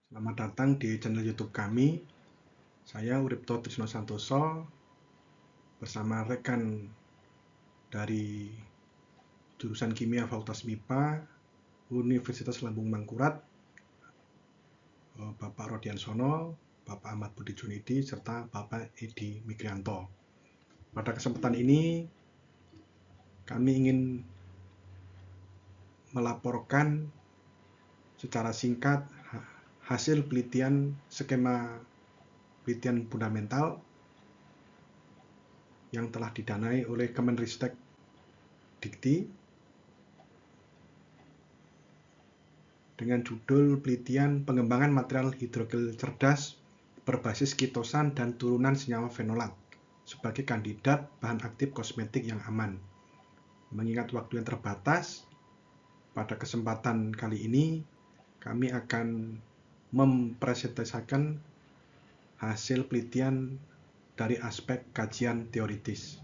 Selamat datang di channel YouTube kami. Saya Uripto Trisno Santoso bersama rekan dari jurusan Kimia Fakultas MIPA Universitas Lambung Mangkurat, Bapak Rodian Sono, Bapak Ahmad Budi Junidi, serta Bapak Edi Mikrianto. Pada kesempatan ini kami ingin melaporkan secara singkat hasil penelitian skema penelitian fundamental yang telah didanai oleh Kemenristek Dikti dengan judul penelitian pengembangan material hidrogel cerdas berbasis kitosan dan turunan senyawa fenolat sebagai kandidat bahan aktif kosmetik yang aman. Mengingat waktu yang terbatas, pada kesempatan kali ini kami akan mempresentasikan hasil penelitian dari aspek kajian teoritis.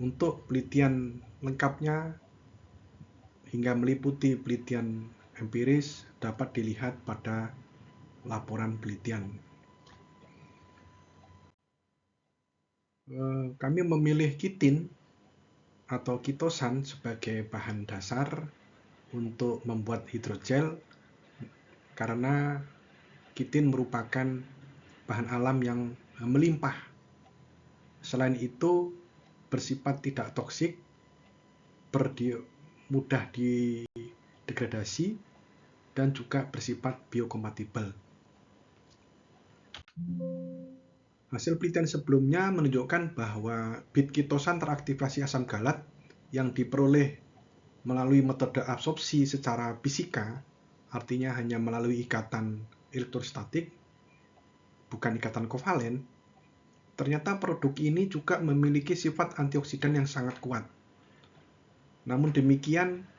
Untuk penelitian lengkapnya hingga meliputi penelitian empiris dapat dilihat pada laporan penelitian. Kami memilih kitin atau kitosan sebagai bahan dasar untuk membuat hidrogel karena kitin merupakan bahan alam yang melimpah. Selain itu, bersifat tidak toksik, mudah didegradasi, dan juga bersifat biokompatibel. Hasil penelitian sebelumnya menunjukkan bahwa bit kitosan teraktivasi asam galat yang diperoleh melalui metode absorpsi secara fisika, artinya hanya melalui ikatan elektrostatik, bukan ikatan kovalen, ternyata produk ini juga memiliki sifat antioksidan yang sangat kuat. Namun demikian,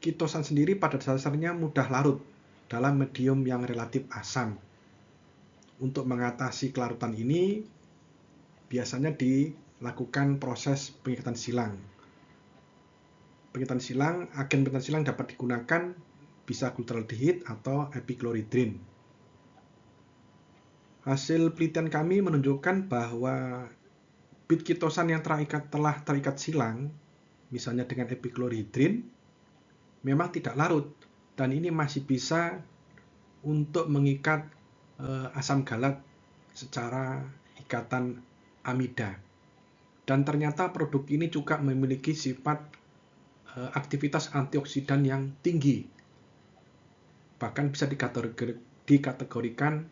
kitosan sendiri pada dasarnya mudah larut dalam medium yang relatif asam. Untuk mengatasi kelarutan ini, biasanya dilakukan proses pengikatan silang. Agen pengikatan silang dapat digunakan bisa glutaraldehid atau epikloridrin. Hasil penelitian kami menunjukkan bahwa bit kitosan yang telah terikat silang, misalnya dengan epikloridrin, memang tidak larut, dan ini masih bisa untuk mengikat asam galat secara ikatan amida. Dan ternyata produk ini juga memiliki sifat aktivitas antioksidan yang tinggi, bahkan bisa dikategorikan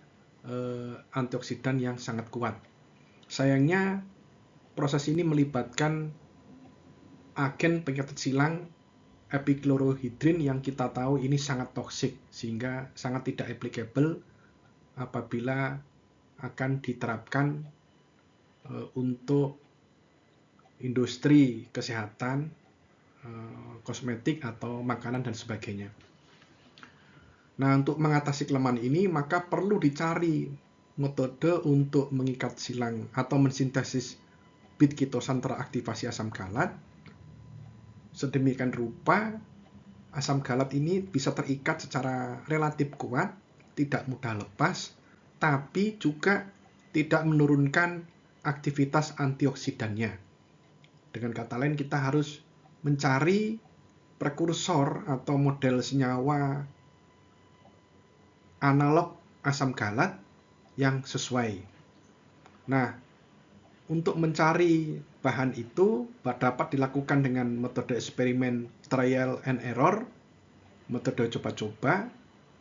antioksidan yang sangat kuat. Sayangnya proses ini melibatkan agen pengikat silang epichlorohydrin yang kita tahu ini sangat toksik, sehingga sangat tidak applicable apabila akan diterapkan untuk industri kesehatan, kosmetik atau makanan dan sebagainya. Nah, untuk mengatasi kelemahan ini maka perlu dicari metode untuk mengikat silang atau mensintesis bit kitosan teraktivasi asam galat sedemikian rupa asam galat ini bisa terikat secara relatif kuat, tidak mudah lepas, tapi juga tidak menurunkan aktivitas antioksidannya. Dengan kata lain, kita harus mencari prekursor atau model senyawa analog asam galat yang sesuai. Nah, untuk mencari bahan itu dapat dilakukan dengan metode eksperimen trial and error, metode coba-coba,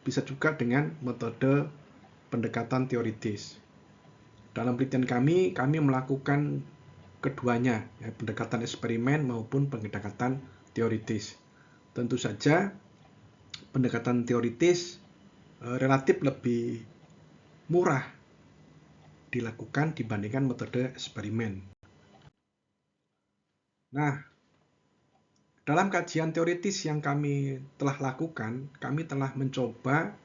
bisa juga dengan metode pendekatan teoritis. Dalam penelitian kami melakukan keduanya, ya, pendekatan eksperimen maupun pendekatan teoritis. Tentu saja pendekatan teoritis relatif lebih murah dilakukan dibandingkan metode eksperimen. Nah, dalam kajian teoritis yang kami telah lakukan, kami telah mencoba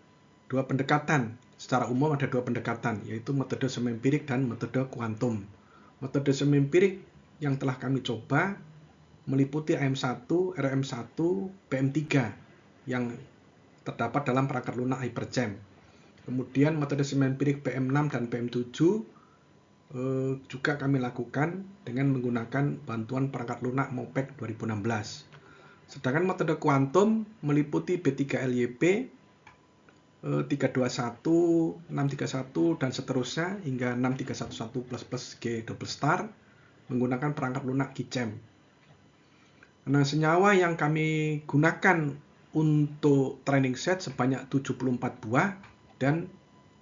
dua pendekatan. Secara umum ada dua pendekatan, yaitu metode semi-empirik dan metode kuantum. Metode semi-empirik yang telah kami coba meliputi AM1, RM1, PM3 yang terdapat dalam perangkat lunak Hyperjam. Kemudian metode SIM empirik PM6 dan PM7 juga kami lakukan dengan menggunakan bantuan perangkat lunak MOPEC 2016. Sedangkan metode kuantum meliputi B3LYP, 321, 631, dan seterusnya hingga 6311++ G double star menggunakan perangkat lunak QICEM. Nah, senyawa yang kami gunakan untuk training set sebanyak 74 buah dan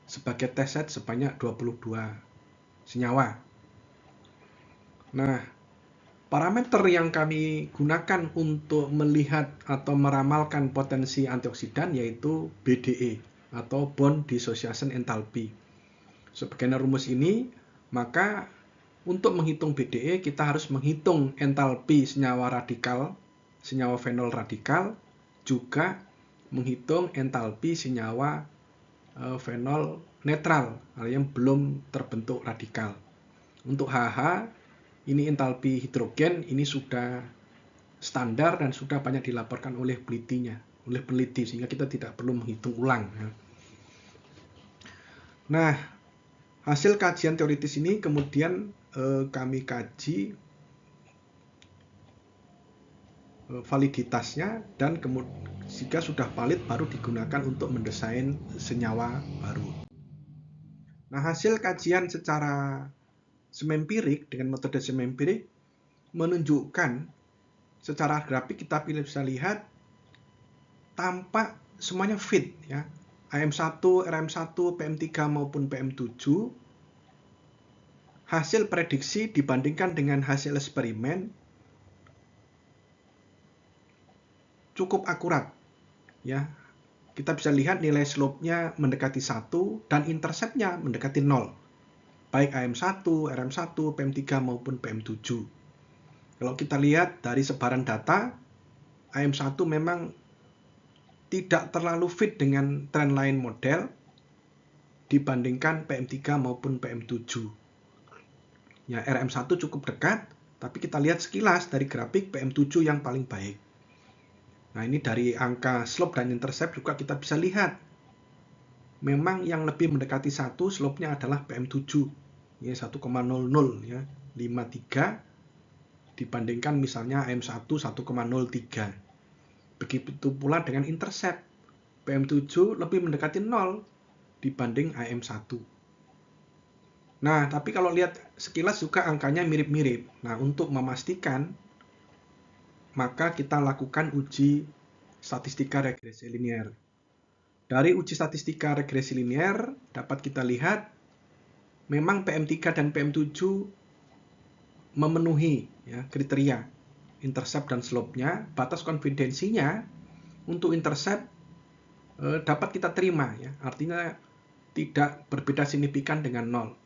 sebagai test set sebanyak 22 senyawa. Nah, parameter yang kami gunakan untuk melihat atau meramalkan potensi antioksidan yaitu BDE atau Bond Dissociation Enthalpy. Sebagai rumus ini, maka untuk menghitung BDE kita harus menghitung entalpi senyawa radikal, senyawa fenol radikal, juga menghitung entalpi senyawa fenol netral yang belum terbentuk radikal. Untuk HH, ini entalpi hidrogen, ini sudah standar dan sudah banyak dilaporkan oleh peneliti, sehingga kita tidak perlu menghitung ulang. Nah, hasil kajian teoritis ini kemudian kami kaji validitasnya, dan jika sudah valid baru digunakan untuk mendesain senyawa baru. Nah, hasil kajian secara SIM empirik dengan metode SIM empirik menunjukkan secara grafik kita bisa lihat tampak semuanya fit ya. AM1, RM1, PM3 maupun PM7 hasil prediksi dibandingkan dengan hasil eksperimen cukup akurat ya. Kita bisa lihat nilai slope-nya mendekati 1 dan intercept-nya mendekati 0. Baik AM1, RM1, PM3 maupun PM7. Kalau kita lihat dari sebaran data, AM1 memang tidak terlalu fit dengan trendline model dibandingkan PM3 maupun PM7. Ya, RM1 cukup dekat, tapi kita lihat sekilas dari grafik PM7 yang paling baik. Nah, ini dari angka slope dan intercept juga kita bisa lihat. Memang yang lebih mendekati 1 slope-nya adalah PM7. Ya, 1,00 ya, 53 dibandingkan misalnya AM1 1,03. Begitu pula dengan intercept. PM7 lebih mendekati 0 dibanding AM1. Nah, tapi kalau lihat sekilas juga angkanya mirip-mirip. Nah, untuk memastikan, maka kita lakukan uji statistika regresi linear. Dari uji statistika regresi linear dapat kita lihat memang PM3 dan PM7 memenuhi ya, kriteria intercept dan slope-nya. Batas konfidensinya untuk intercept dapat kita terima ya. Artinya tidak berbeda signifikan dengan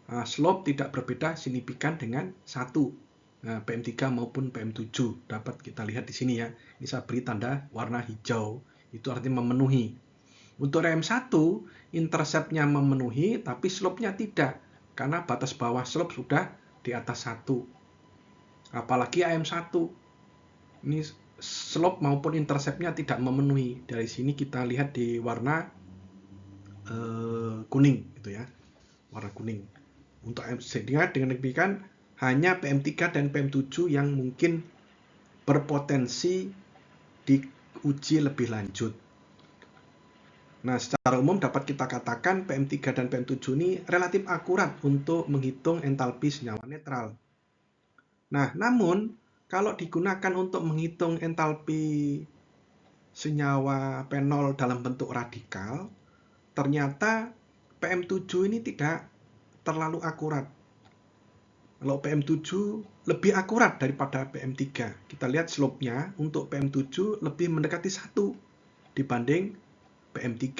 0. Slope tidak berbeda signifikan dengan 1. PM3 maupun PM7 dapat kita lihat di sini ya. Ini saya beri tanda warna hijau. Itu artinya memenuhi. Untuk RM1 intercept-nya memenuhi tapi slope-nya tidak. Karena batas bawah slope sudah di atas 1. Apalagi AM1. Ini slope maupun intercept-nya tidak memenuhi. Dari sini kita lihat di warna kuning gitu ya. Warna kuning. Untuk AM1 dengan demikian hanya PM3 dan PM7 yang mungkin berpotensi diuji lebih lanjut. Nah, secara umum dapat kita katakan PM3 dan PM7 ini relatif akurat untuk menghitung entalpi senyawa netral. Nah, namun kalau digunakan untuk menghitung entalpi senyawa fenol dalam bentuk radikal, ternyata PM7 ini tidak terlalu akurat. Kalau PM7 lebih akurat daripada PM3. Kita lihat slope-nya untuk PM7 lebih mendekati 1 dibanding PM3.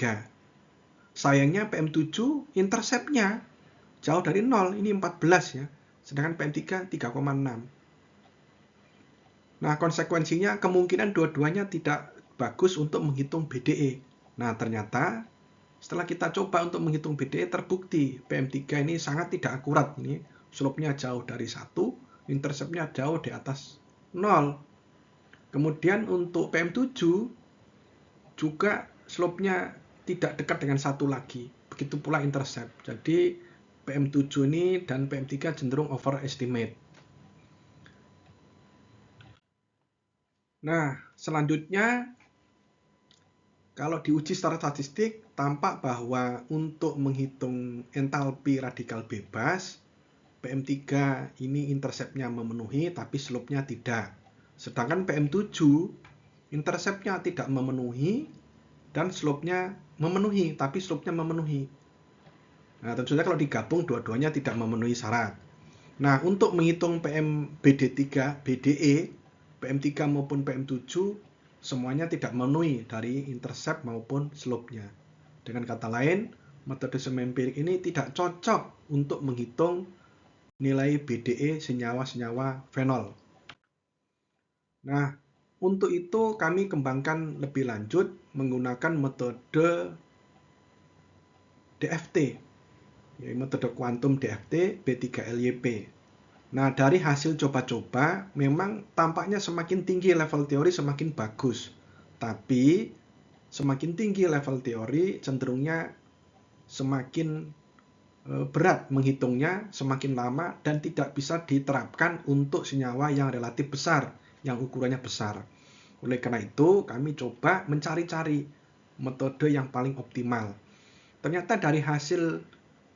Sayangnya PM7 intercept-nya jauh dari 0, ini 14 ya. Sedangkan PM3 3,6. Nah, konsekuensinya kemungkinan dua-duanya tidak bagus untuk menghitung BDE. Nah, ternyata setelah kita coba untuk menghitung BDE terbukti PM3 ini sangat tidak akurat. Ini slope-nya jauh dari 1, intercept-nya jauh di atas 0. Kemudian untuk PM7 juga slope-nya tidak dekat dengan 1 lagi. Begitu pula intercept. Jadi PM7 ini dan PM3 cenderung overestimate. Nah, selanjutnya kalau diuji secara statistik, tampak bahwa untuk menghitung entalpi radikal bebas, PM3 ini intercept-nya memenuhi, tapi slope-nya tidak. Sedangkan PM7, intercept-nya tidak memenuhi, dan slope-nya memenuhi, tapi slope-nya memenuhi. Nah, tentu saja kalau digabung, dua-duanya tidak memenuhi syarat. Nah, untuk menghitung BD3, BDE, PM3 maupun PM7, semuanya tidak memenuhi dari intercept maupun slope-nya. Dengan kata lain, metode semi empirik ini tidak cocok untuk menghitung nilai BDE senyawa-senyawa fenol. Nah, untuk itu kami kembangkan lebih lanjut menggunakan metode DFT, yaitu metode kuantum DFT B3LYP. Nah, dari hasil coba-coba, memang tampaknya semakin tinggi level teori semakin bagus. Tapi, semakin tinggi level teori cenderungnya semakin berat menghitungnya, semakin lama, dan tidak bisa diterapkan untuk senyawa yang relatif besar, yang ukurannya besar. Oleh karena itu, kami coba mencari-cari metode yang paling optimal. Ternyata dari hasil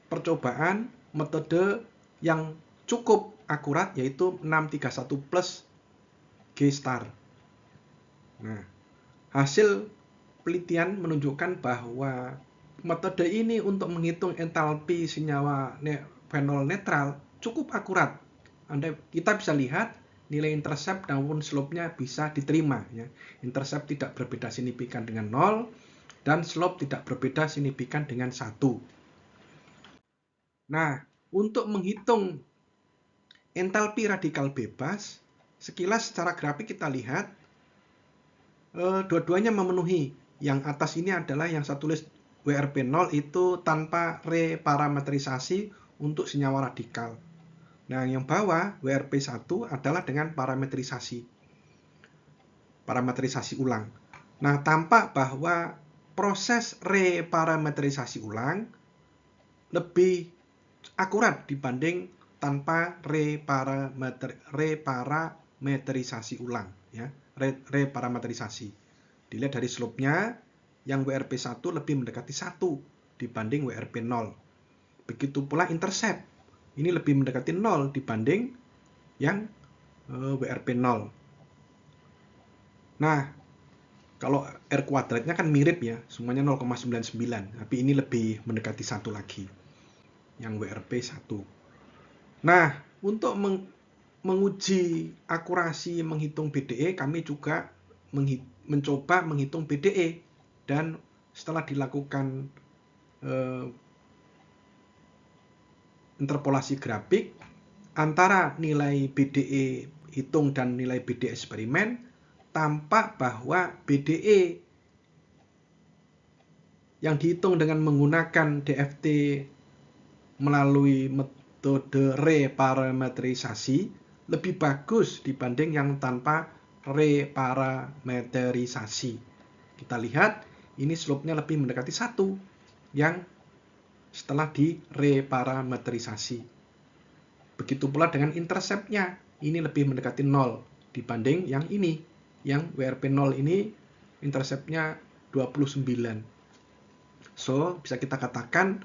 percobaan, metode yang cukup akurat yaitu 631 plus G star. Nah, hasil penelitian menunjukkan bahwa metode ini untuk menghitung entalpi senyawa fenol netral cukup akurat. Kita bisa lihat nilai intercept maupun slope-nya bisa diterima. Ya. Intercept tidak berbeda signifikan dengan 0 dan slope tidak berbeda signifikan dengan 1. Nah, untuk menghitung entalpi radikal bebas, sekilas secara grafik kita lihat dua-duanya memenuhi. Yang atas ini adalah yang saya tulis WRP0 itu tanpa reparametrisasi untuk senyawa radikal. Nah, yang bawah WRP1 adalah dengan parametrisasi ulang. Nah, tampak bahwa proses reparametrisasi ulang lebih akurat dibanding tanpa reparametrisasi ulang, ya. Reparametrisasi. Dilihat dari slope-nya, yang WRP1 lebih mendekati 1 dibanding WRP0. Begitu pula intercept. Ini lebih mendekati 0 dibanding yang WRP0. Nah, kalau R kuadratnya kan mirip ya, semuanya 0,99, tapi ini lebih mendekati 1 lagi, yang WRP1. Nah, untuk menguji akurasi menghitung BDE, kami juga mencoba menghitung BDE, dan setelah dilakukan interpolasi grafik antara nilai BDE hitung dan nilai BDE eksperimen, tampak bahwa BDE yang dihitung dengan menggunakan DFT melalui metode reparametrisasi lebih bagus dibanding yang tanpa reparametrisasi. Kita lihat ini slope-nya lebih mendekati 1 yang setelah direparametrisasi. Begitu pula dengan intercept-nya, ini lebih mendekati 0 dibanding yang ini. Yang WRP0 ini intercept-nya 29. So, bisa kita katakan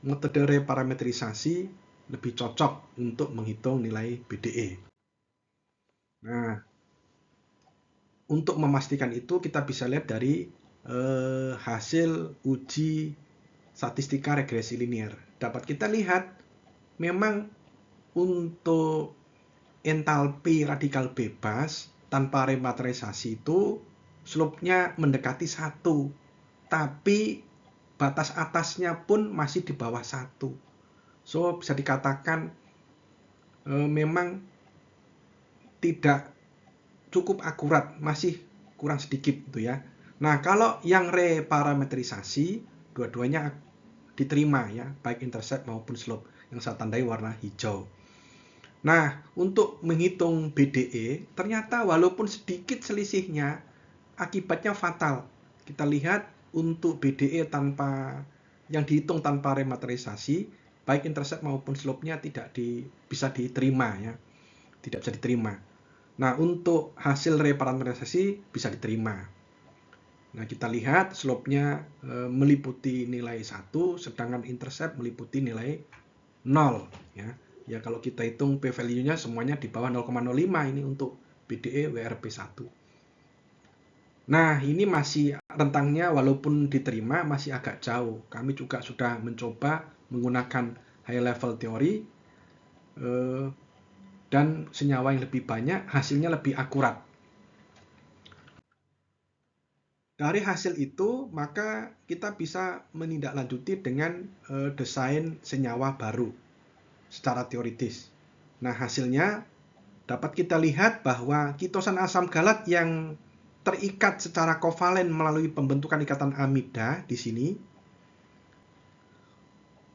metode reparametrisasi lebih cocok untuk menghitung nilai BDE. Nah, untuk memastikan itu kita bisa lihat dari hasil uji statistika regresi linear. Dapat kita lihat memang untuk entalpi radikal bebas tanpa reparametrisasi itu slope-nya mendekati 1, tapi batas atasnya pun masih di bawah 1. So, bisa dikatakan memang tidak cukup akurat, masih kurang sedikit gitu ya. Nah, kalau yang reparametrisasi, dua-duanya diterima ya, baik intercept maupun slope, yang saya tandai warna hijau. Nah, untuk menghitung BDE, ternyata walaupun sedikit selisihnya, akibatnya fatal. kita lihat untuk BDE yang dihitung tanpa rematerialisasi, baik intercept maupun slope-nya bisa diterima ya, tidak bisa diterima. Nah, untuk hasil reparameterisasi bisa diterima. Nah, kita lihat slope-nya meliputi nilai 1, sedangkan intercept meliputi nilai 0 ya. Ya, kalau kita hitung p-value-nya semuanya di bawah 0,05 ini untuk BDE WRP1. Nah, ini masih rentangnya walaupun diterima masih agak jauh. Kami juga sudah mencoba menggunakan high level teori dan senyawa yang lebih banyak, hasilnya lebih akurat. Dari hasil itu, maka kita bisa menindaklanjuti dengan desain senyawa baru secara teoritis. Nah, hasilnya dapat kita lihat bahwa kitosan asam galat yang terikat secara kovalen melalui pembentukan ikatan amida di sini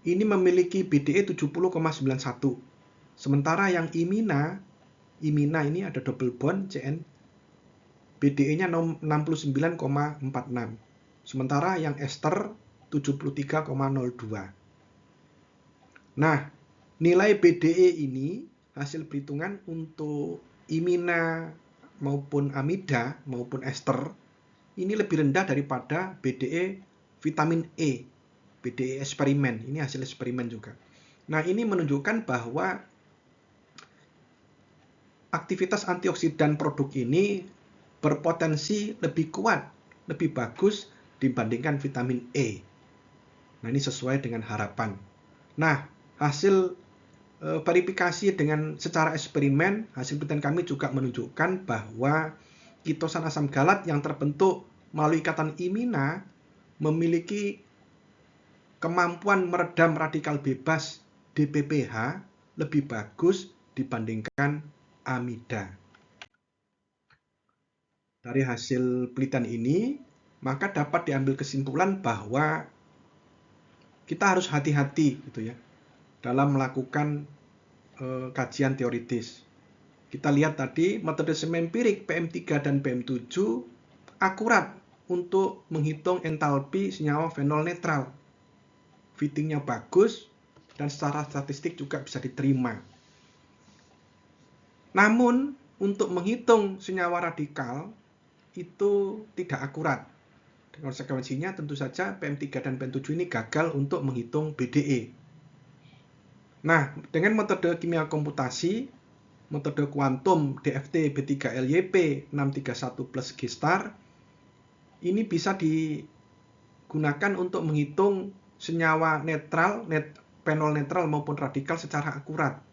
ini memiliki BDE 70,91. Sementara yang imina ini ada double bond CN, BDE-nya 69,46. Sementara yang ester 73,02. Nah, nilai BDE ini hasil perhitungan untuk imina maupun amida maupun ester ini lebih rendah daripada BDE vitamin E, BDE eksperimen. Ini hasil eksperimen juga. Nah, ini menunjukkan bahwa aktivitas antioksidan produk ini berpotensi lebih kuat, lebih bagus dibandingkan vitamin E. Nah, ini sesuai dengan harapan. Nah, hasil verifikasi dengan secara eksperimen, hasil penelitian kami juga menunjukkan bahwa kitosan asam galat yang terbentuk melalui ikatan imina memiliki kemampuan meredam radikal bebas DPPH lebih bagus dibandingkan amida. Dari hasil penelitian ini, maka dapat diambil kesimpulan bahwa kita harus hati-hati gitu ya dalam melakukan kajian teoritis. Kita lihat tadi metode semempirik PM3 dan PM7 akurat untuk menghitung entalpi senyawa fenol netral. Fittingnya bagus dan secara statistik juga bisa diterima. Namun untuk menghitung senyawa radikal itu tidak akurat. Konsekuensinya tentu saja PM3 dan PM7 ini gagal untuk menghitung BDE. Nah, dengan metode kimia komputasi, metode kuantum DFT B3LYP 631 plus G-star, ini bisa digunakan untuk menghitung senyawa netral, fenol netral maupun radikal secara akurat.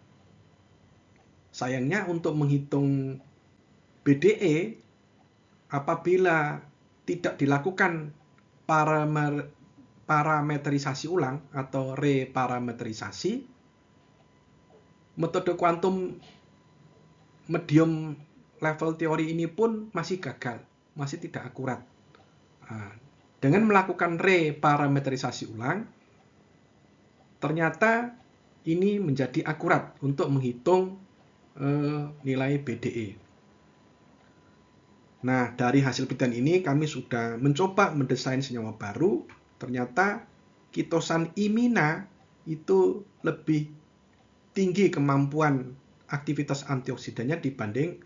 Sayangnya untuk menghitung BDE, apabila tidak dilakukan parameterisasi ulang atau reparameterisasi, metode kuantum medium level teori ini pun masih gagal, masih tidak akurat. Nah, dengan melakukan reparameterisasi ulang, ternyata ini menjadi akurat untuk menghitung nilai BDE. Nah, dari hasil penelitian ini kami sudah mencoba mendesain senyawa baru. Ternyata kitosan imina itu lebih tinggi kemampuan aktivitas antioksidannya dibanding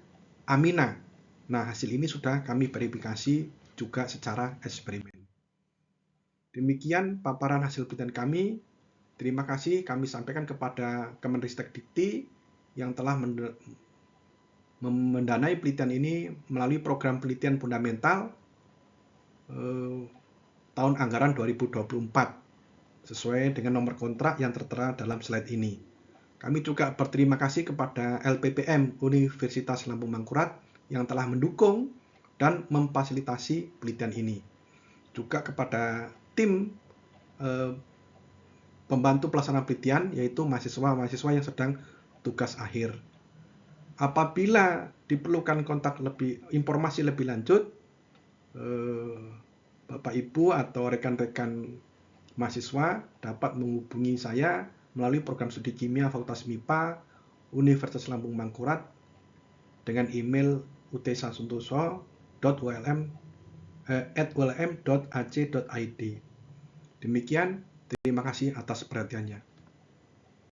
amina. Nah, hasil ini sudah kami verifikasi juga secara eksperimen. Demikian paparan hasil penelitian kami. Terima kasih kami sampaikan kepada Kemenristek Dikti yang telah mendanai penelitian ini melalui program penelitian fundamental tahun anggaran 2024 sesuai dengan nomor kontrak yang tertera dalam slide ini. Kami juga berterima kasih kepada LPPM Universitas Lampung Mangkurat yang telah mendukung dan memfasilitasi penelitian ini. Juga kepada tim pembantu pelaksana penelitian, yaitu mahasiswa-mahasiswa yang sedang tugas akhir. Apabila diperlukan informasi lebih lanjut, Bapak Ibu atau rekan-rekan mahasiswa dapat menghubungi saya melalui program studi kimia Fakultas MIPA Universitas Lampung Mangkurat dengan email utsansuntoso.ulm @ulm.ac.id. Demikian, terima kasih atas perhatiannya.